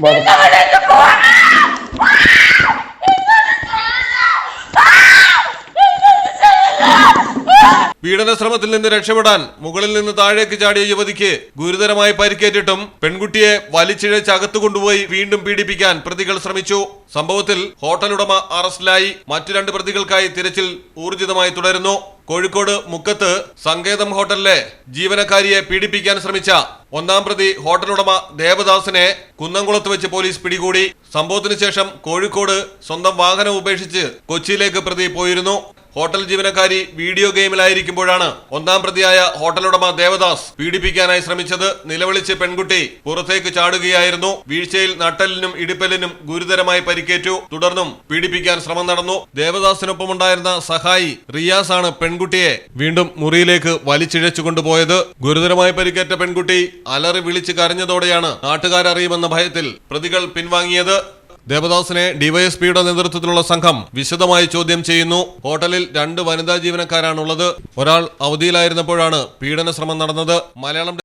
പീഡന ശ്രമത്തിൽ നിന്ന് രക്ഷപ്പെടാൻ മുകളിൽ നിന്ന് താഴേക്ക് ചാടിയ യുവതിക്ക് ഗുരുതരമായി പരിക്കേറ്റിട്ടും പെൺകുട്ടിയെ വലിച്ചിഴച്ച് അകത്തു കൊണ്ടുപോയി വീണ്ടും പീഡിപ്പിക്കാൻ പ്രതികൾ ശ്രമിച്ചു. സംഭവത്തിൽ ഹോട്ടൽ ഉടമ അറസ്റ്റിലായി. മറ്റു 2 പ്രതികൾക്കായി തിരച്ചിൽ ഊർജിതമായി തുടരുന്നു. കോഴിക്കോട് മുക്കത്ത് സങ്കേതം ഹോട്ടലിലെ ജീവനക്കാരിയെ പീഡിപ്പിക്കാൻ ശ്രമിച്ച 1-ാം പ്രതി ഹോട്ടൽ ഉടമ ദേവദാസിനെ കുന്നംകുളത്ത് വെച്ച് പോലീസ് പിടികൂടി. സംഭവത്തിന് ശേഷം കോഴിക്കോട് സ്വന്തം വാഹനം ഉപേക്ഷിച്ച് കൊച്ചിയിലേക്ക് പ്രതി പോയിരുന്നു. ഹോട്ടൽ ജീവനക്കാരി വീഡിയോ ഗെയിമിലായിരിക്കുമ്പോഴാണ് 1-ാം പ്രതിയായ ഹോട്ടൽ ഉടമ ദേവദാസ് പീഡിപ്പിക്കാനായി ശ്രമിച്ചത്. നിലവിളിച്ച് പെൺകുട്ടി പുറത്തേക്ക് ചാടുകയായിരുന്നു. വീഴ്ചയിൽ നട്ടെല്ലിനും ഇടുപ്പെല്ലിനും ഗുരുതരമായി പരിക്കേറ്റു. തുടർന്നും പീഡിപ്പിക്കാൻ ശ്രമം നടന്നു. ദേവദാസിനൊപ്പമുണ്ടായിരുന്ന സഹായി റിയാസ് ആണ് പെൺകുട്ടിയെ വീണ്ടും മുറിയിലേക്ക് വലിച്ചിഴച്ചു കൊണ്ടുപോയത്. ഗുരുതരമായി പരിക്കേറ്റ പെൺകുട്ടി അലറി വിളിച്ച് കരഞ്ഞതോടെയാണ് നാട്ടുകാരറിയുമെന്ന ഭയത്തിൽ പ്രതികൾ പിൻവാങ്ങിയത്. ദേവദാസിനെ ഡിവൈഎസ്പിയുടെ നേതൃത്വത്തിലുള്ള സംഘം വിശദമായി ചോദ്യം ചെയ്യുന്നു. ഹോട്ടലിൽ 2 വനിതാ ജീവനക്കാരാണുള്ളത്. ഒരാൾ അവധിയിലായിരുന്നപ്പോഴാണ് പീഡന ശ്രമം നടന്നത്. Malayalam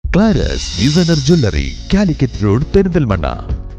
ക്ലാരസ് designer jewellery, Calicut road, Perinthalmanna.